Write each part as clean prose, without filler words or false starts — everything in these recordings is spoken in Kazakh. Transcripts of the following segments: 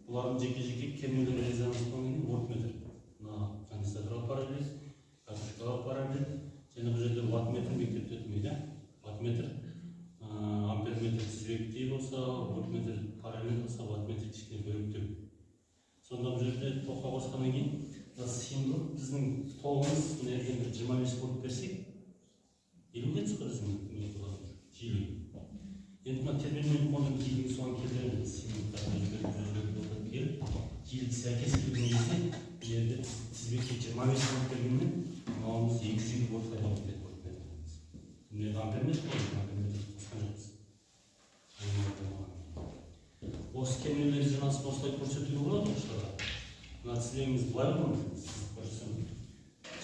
Бұлардың жеке-жеке кернеулер резонанстан кейін вольтметр. Мына конденсаторға параллель, катушкаға параллель, және бұл жерде ваттметр мектепте өтмейді. Ваттметр, амперметр тізбектей болса, вольтметр параллель болса, ваттметр кішкене бөліктеу. Сонда бұл жерде тоққа қосқаннан кейін, символ біздің тоғымыз энергияны 25 болып берсек, 50-ге түсіресің жиілеу. Енді мына терминмен қондың жиілігі соған келдіреді. Символдарды өзгертіп отырып келіп, жиілік сәйкес келген кезде, бұл жерде тізбекке 25 болып бергенмен, мынауымыз 200 вольтқа жауап береді вольтметріміз. Міне амперметр қойдық, амперметр қосқан жоқпыз. Осы кернеулер резонансын осылай көрсетуге болады оқушыларға. Мына тізбегіміз былай болмыз, көрсетсем.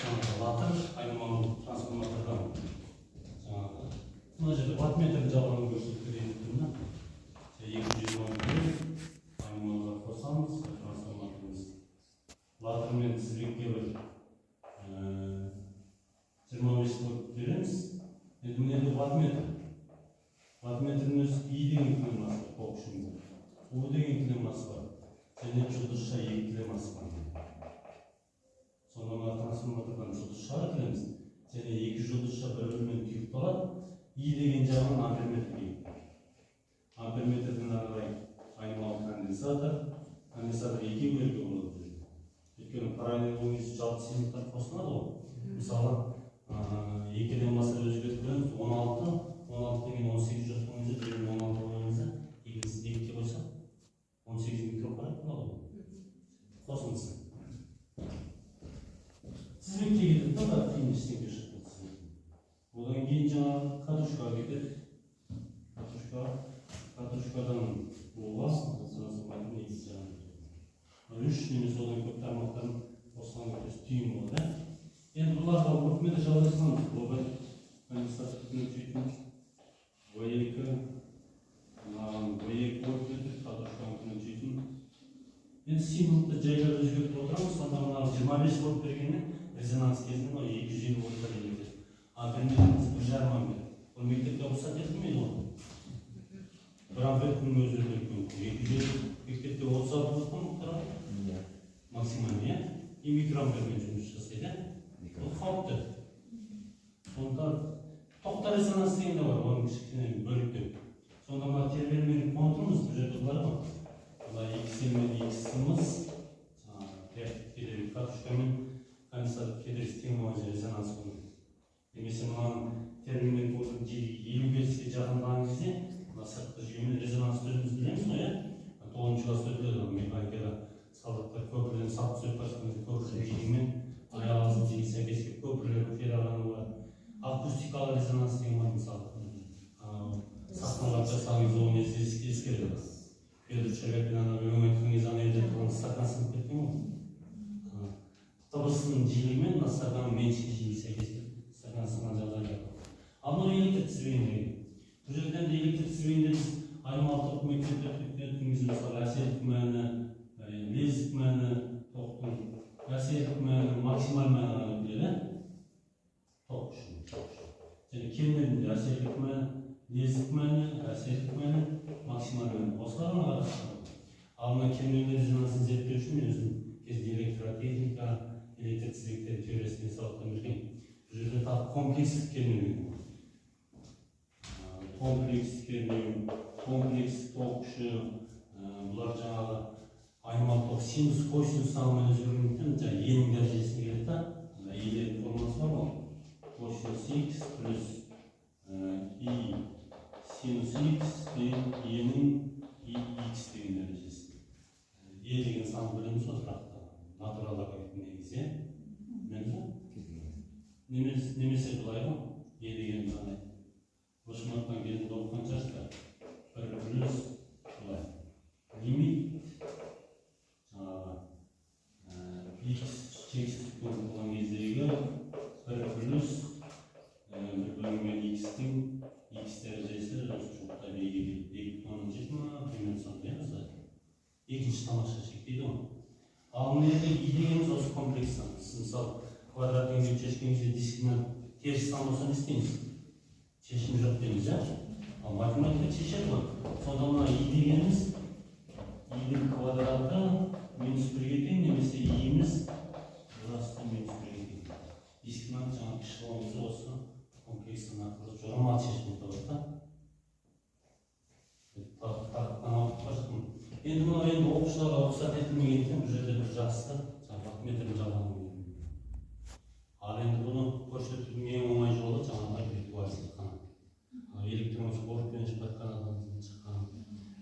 Жаңағы латыр, айнымалы трансформатордан мына жерде ваттметр жағынан көрсетіп берейін тұрмына. 220 айнымалыға қосамыз, трансформаторымыз. Латырмен тізбекке бір 25 вольт береміз. Енді міне ваттметр. Ваттметрдің өзі И деген клеммасы бар, тоқ ұшында. У деген клеммасы бар. Және жұлдызша 2 клеммасы бар. Сонда мына трансформатордан жұлдызша келеміз. Және 2 жұлдызша бір-бірімен түйіп қалады. И деген жағынан амперметр дейді. Амперметрдің аралай айнымалы конденсатор. Конденсатор 2 бөлігі болады. Өйткені параллель бойынша жалпы символдар қосылады ғой. Мысалы, 2-ден басқа өзгертіп көреміз 16, 16 деген 18 жатқанымызда, бірін 16 қойғанымызда, екіншісін 2-ге қойсақ, 18 микрофарад болады ғой. Қосылсын. Тізбекке кетіп тұр, кейін ештеңке шықпайды тізбектен. Одан кейін жаңағы катушкаға кетеді. Катушкадан буға, трансформатордың негізі жағынан кетеді. 3 немесе одан көп тармақтарын қосқан кезде түйін болады. Енді бұларға вольтметр жалғастырамыз. Бұл бір конденсатордың өтетін V2, V2 вольтметр, катушканың өтетін. Енді символды жайлар өзгертіп отырамыз. Сонда мына 25 вольт бергеннен резонанс кезінде 220 вольтқа дейін өтеді. Амперметріміз 1,5 ампер. Бұл мектепте рұқсат етілмейді ғой. 1 ампердің өзі үлкен. 220 мектепте 36 вольттан тұрады. Максимальный, и микроампермен жұмыс жасайды. Бұл қауіпті. Сонда тоқта резонанс деген де бар, оның кішкене бөліктеу. Сонда мына терминмен контурымыз бұл жерде бар ғой. Мына X мен X-іміз катушкамен конденсатор кедергісі тең болған резонанс болады. Немесе мынаның терминмен контурын 50-ге жақындаған кезде, мына сыртқы жүйемен резонанс өзіміз білеміз ғой, 9-шы класста өтіледі механикада салдаттар көпірден сап түсіп башқанымызда көпірдің жиегімен аяғымыздың жиегі сәйкес келіп көпірлердің феррағаны бар. Акустикалық резонанс деген бар мысалы. Сахналар жасағыңыз оны ескереді. Федор Шагапин өң айтқан кезде ана жерде тұрған стакан сынып кеткен ғой. Дыбыстың жиегімен стаканның меншік жиегі сәйкес келіп стакан сынған жағдайда. Ал мына электр тізбегіндегі. Бұл жерде электр тізбегінде біз айнымалы тоқ мектепте өткеніміз мысалы әсерлік мәні, лездік мәні, тоқтың әсерлік мәні, максимал мәні біледі. Тоқ үшін. Және кернеуінде әсерлік мәні, лездік мәні, әсерлік мәні, максимал мәні. Осыларын қарастырады. Ал мына кернеулер резонансын зерттеу үшін мен өзім кезде электротехника, электр тізбектері теориясымен сабақтан жүрген. Бұл жерде тағы комплексті кернеу. Комплекс кернеу, комплекс тоқ күші, бұлар жаңағы айнымалы тоқ синус, косинус сағымен өзгергендіктен жаңағы енің дәрежесіне келеді да. Елердің формасы бар ғой. Косинус X плюс И синус X деген енің X деген дәрежесі. Е деген сан білеміз ғой тұрақты. Натуралдарға кеткен негізі. Немесе былай ғой. Е деген қандай. Бұршыматтан келіп оқыған жаста. Бір плюс былай. Лимит X шексіз болған кездегі 1 плюс 1/мен X-тің X дәрежесі жоқта бейге 2,7 ма, примерно сондай жазады. Екінші тамаша шек дейді ғой. Ал мына жерде И дегеніміз осы комплекстан. Мысалы, квадрат теңдеу шешкен кезде дискінің теріс сан болса не істейміз? Шешімі жоқ дейміз, ал математика шешеді ғой. Сонда Енді мына енді оқушыларға рұқсат етілмегендіктен бұл жерде бір жақсы жаңағы метр жалғану керек. Ал енді бұны көрсетудің ең оңай жолы жаңағы виртуалды зертхана. Электронды спортпен шыққан адамдан шыққан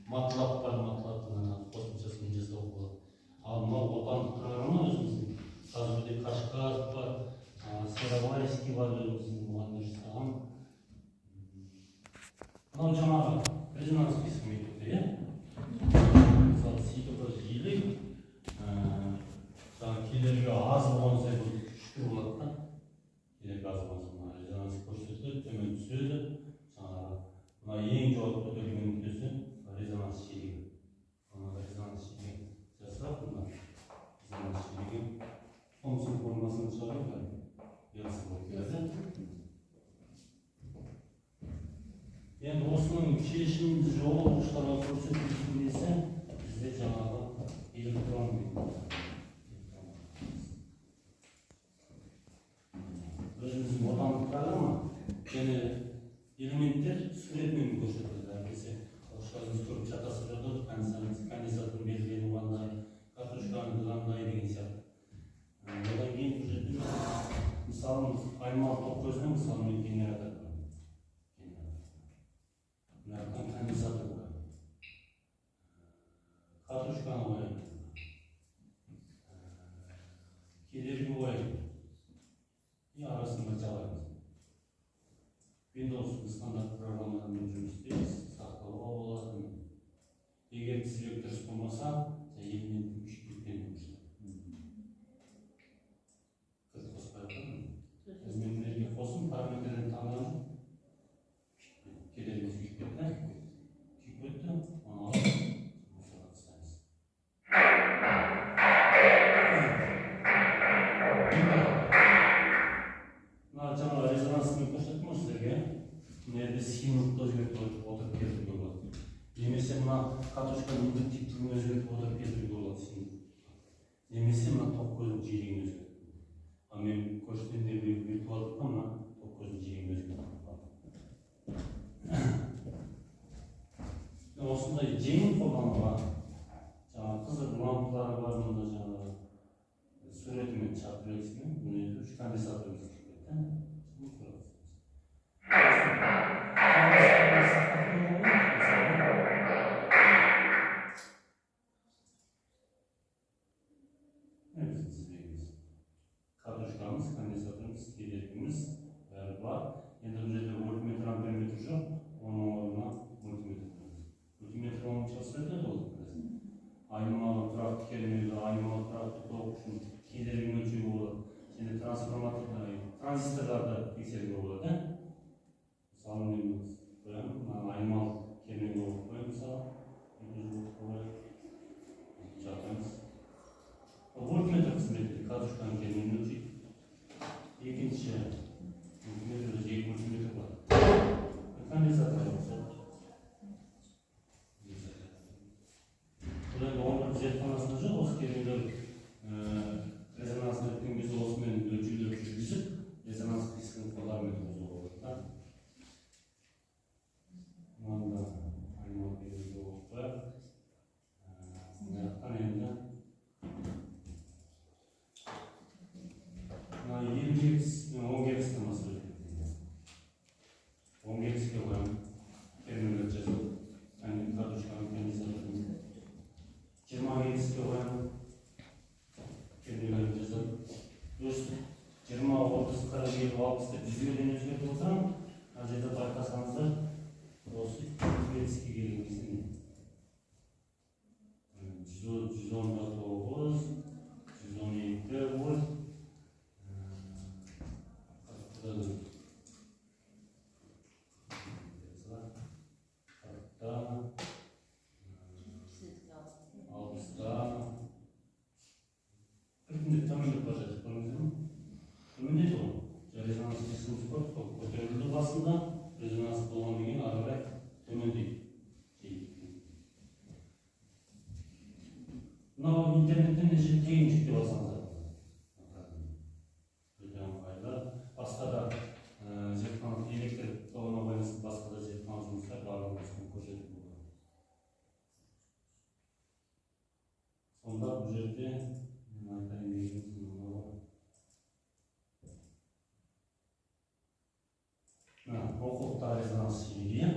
матлаб бар, матлабтың қосымшасын жасауға болады. Ал мынау отандық программа өзіміздің қазірде Қашқар бар, Серабайский бар өзіміздің мұғалімдер жасаған. Мынау жаңағы резонанс мектепте, иә? Мысалы сөйтіп бір елек келерге аз болған сайын күшті болады да. Келерге аз болған сайын резонанс көрсетіледі, төмен түседі. Мына ең жоғары көтерілген нүктесі резонанс шегені. Резонанс шегені жасап, резонанс шегені Томсон формасını шығарып, yarısı болып келеді. Енді осының шешімді жолы оқушыларға көрсетілген десе, бізде жаңағы электрон өзіміздің отандық программа және элементтер суретмен көрсетілді. Әйтпесе оқушыларымыз көріп шатасып жатады, конденсатордың белгіленуі қандай, картошканың қандай деген сияқты. Одан кейін бұл жерде мысалы айнымалы тоқ көзінен мысалы генератор бар. Мына жақтан конденсатор бар. Картошканы қояды. Кедергі қояды. И арасын бір жалаймыз. Windows стандарт программалармен жұмыс істейміз, сақтауға болады. Егер тізбек дұрыс болмаса, элементтің күштілікпен Кіз қоспай қоймын. Элементтерге қосын, параметрден таңданып, кедергіміз күйіп кетті. Күйіп кетті, оны алып, осыға тастаймыз. Мына жаңа резонансымен көрсеттім ғой сіздерге. Мына жерде схемалықты өзгертіп отырып кетуге болады. Немесе мына катушканың индуктивтігін өзгертіп отырып кетуге болады. Немесе мына тоқ көздің жиілігін өзгертіп. Ал мен көрсеткенде виртуалдықта мына тоқ көздің жиілігін өзгертіп. Осындай жеңіл қолдануға жаңағы қызыл лампылары бар, мұнда жаңағы суретімен чарт рельсімен, бұны үш конденсаторымыз кетті. Картошкамыз, конденсаторымыз, кедергіміз бәрі бар. Енді бұл жерде вольтметр, амперметр жоқ, оның орнына мультиметр қоямыз. Мультиметр оның çalıştırdı da olur. Aynalı trafikte kelimeli, aynalı trafikte okuşun kederinin ölçüğü olur. Şimdi transistörlerde tekserge olur da. Sağlamıyoruz. Koyalım. Aynalı kelimeli olur. Koyalım sağa. Çatımız. Voltmetre kısmeti kaduşkan keliminin ölçüğü. İkinci multimetre de ilk multimetre var. Kondensator olsa. Burada onun zeytxanasında жоқ, осы керемдер резонансны өткен кезде осымен өлшеулер жүргізіп, резонанс дискінің қолдарымен қозуға болады. Мында айнымалы белгіге оқып қояйық. Мына жақтан енді мына 50 герц пен 10 герцтен бастап кетеді. 10 герцке қоямын. Терминдер жазылып, картошканың конденсаторын 20 герцке қоямын. Терминдер жазылып. Плюс 20, 30, 40, 50, 60 деп 100-ге дейін өзгертіп отырамын. Мына жерде байқасаңыздар, осы герцке келген кезде 119, 112 вольт. Көтерілді басында резонанс болғаннан кейін ары қарай төмендейді. Мынау интернеттен неше тегін жүктеп алсаңыздар. Өте ыңғайлы. Басқа да зертхана электр тоғына байланысты басқа да зертхана жұмыстар барлығын көрсетіп болады. bu жерде айтайын дегенім оқулықтағы резонанс жиілігі.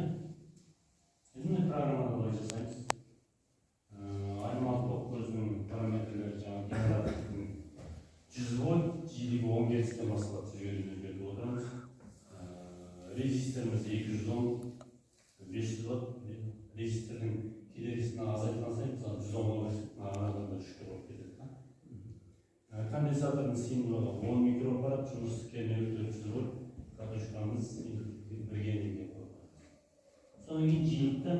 Енді программада былай жасаймыз. Айнымалы ток көзінің параметрлері жаңағы генератордың 100 вольт, жиілігі 10 герцтен басталады жіберуді беріп отырмыз. Резисторымыз 210, 500 ватт. Резистордың кедергісін азайтқан сайын, мысалы 110 арадан да 3 болып кетеді. Конденсатордың сыйымдылығы 10 микрофарад, жұмыс кернеуі 400 вольт, катушкамыз бірге неге қойылады. Содан кейін жиілікті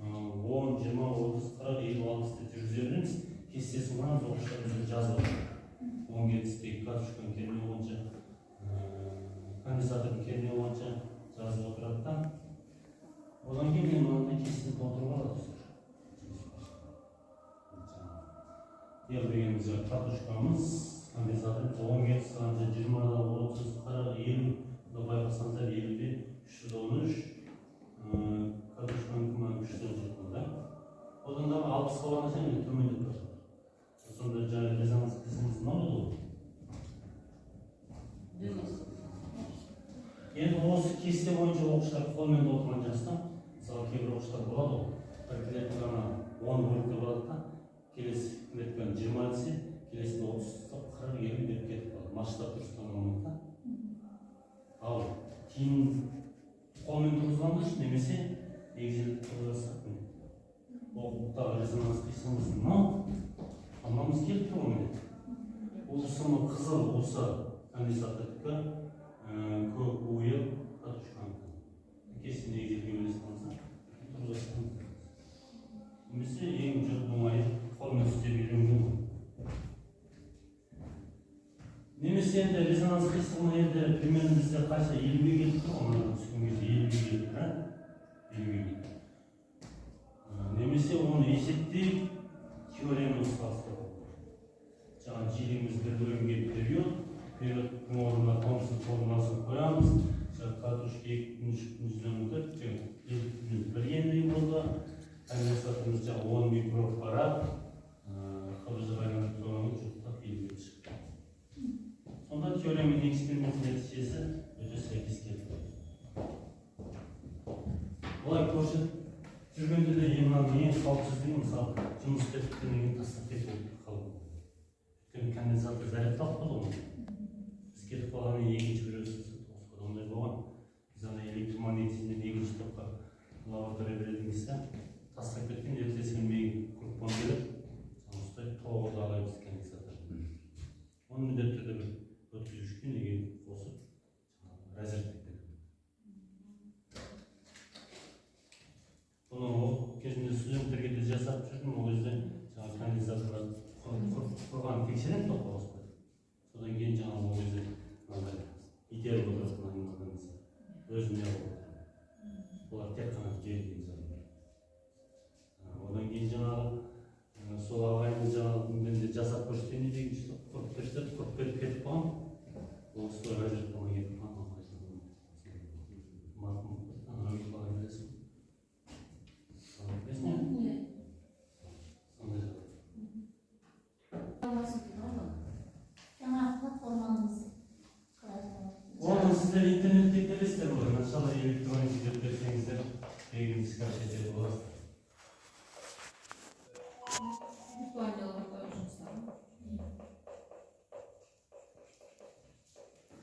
10, 20, 30, 40, 50, 60 деп жүргіземіз. Кестесін ғана оқушыларымызға жазып отырады. 10 герцтегі катушканың кернеуі бойынша, конденсатордың кернеуі бойынша жазып отырады. Одан кейін мен мынандай кестені толтыруға алады. Ел дегеніміз катушкамыз, конденсаторымыз 10 герц, 20, 30, 40, 50, байқасаңыздар 50-де 313, катушканың күмән 317. Одан да 60-ға барғанша мен төмендеп бара жатыр. Сонда жаңа резонанс кесіміз мынау еді ғой. Енді осы кесте бойынша оқушылар қолмен отырған жаста, мысалы кейбір оқушылар болады ғой, бір клетканы 10 вольтте болады да, келесі клетканы 20 десе, келесінде 30, 40, 50 деп кетіп қалады. Масштаб дұрыстан болмайды да. Ал кейін қолмен тұрғызғанда немесе егзеліп тұрғызсақ, оқулықтағы резонанс қисынымыз мынау, мынамыз келіп тұр ғой. Бұл сымы қызыл болса конденсатордікі, көк ойыл катушканікі. Кесінде егзелге бөлесін алса, тұрғызсақ. Немесе ең жүр оңайы қолмен істеп үйренген ғой. Немесе енді резонанс қисығына енді примерно бізде қайсы 50-ге келіп тұр, онда түскен кезде 50-ге келіп тұр, 50-ге келіп. Немесе оны есептейіп, теореміз салыстырып. Жаңа жиілігіміз бір бөлімге периодтың орнына Томсон формуласын қоямыз. Катушка 2 күн, 3 күн жүзден өтіп, 2 күн бір ендей болды. Конденсаторымыз 10 микрофарад, қабызы байланып жұқтап елге шықты. Сонда теория мен эксперименттің нәтижесі өте сәйкес келіп қойды. Олай көрсетіп жүргенде де мынаның ең қауіпсіздігі, мысалы, жұмыс істеп біткеннен кейін тастап кетіп қалу. Өйткені конденсатор зарядталып қалды ғой. Біз кетіп қалғаннан екінші бір өзі ондай болған. Біз ана электромагнетизмнен екінші топқа лаборатория беретінімізде тастап кеткен, ертесі мен группам келіп, осылай тоғыз алаймыз конденсаторды. Оны міндетті түрде бір өткізушке неге қосып разрядтеп. Бұны кезінде студенттерге де жасап жүрдім, ол кезде конденсаторлар құрған тексерем тоққа қоспайды. Содан кейін жаңағы ол кезде итеріп отыратын айналғанымыз өзіне алып отырды. Олар тек қана жерден заңдар. Одан кейін жаңағы сол ағайымыз жаңағы мен де жасап көрсетемін деген құрып берсек, құрып кетіп қалған. Осы разрядтама кетіп қалған. Оны сіздер интернетте көресіздер ғой. Начало электроники деп берсеңіздер, егін скачать етіп оласыздар.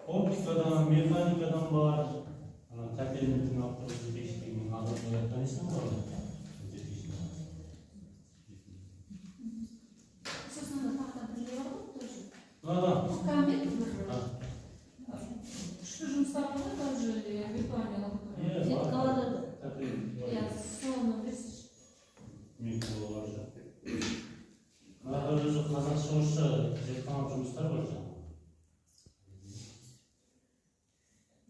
Оптикадан, механикадан бар, капельниктің авторы жетекшілігінің азыртын аяқтанесің бар. Да. Что же мы с тобой тоже виртуальные лаборатории? Я словно тысяч. Өзі қазақша орысша зертханалық жұмыстар бар жаңағы.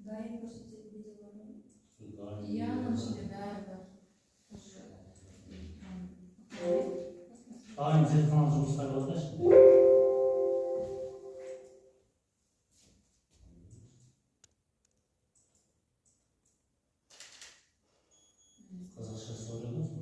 Дайын көрсетеді видеолар. Я начали, да. Дайын зертханалық жұмыстар бар да şimdi. Қазақша сөйледіңіз бе?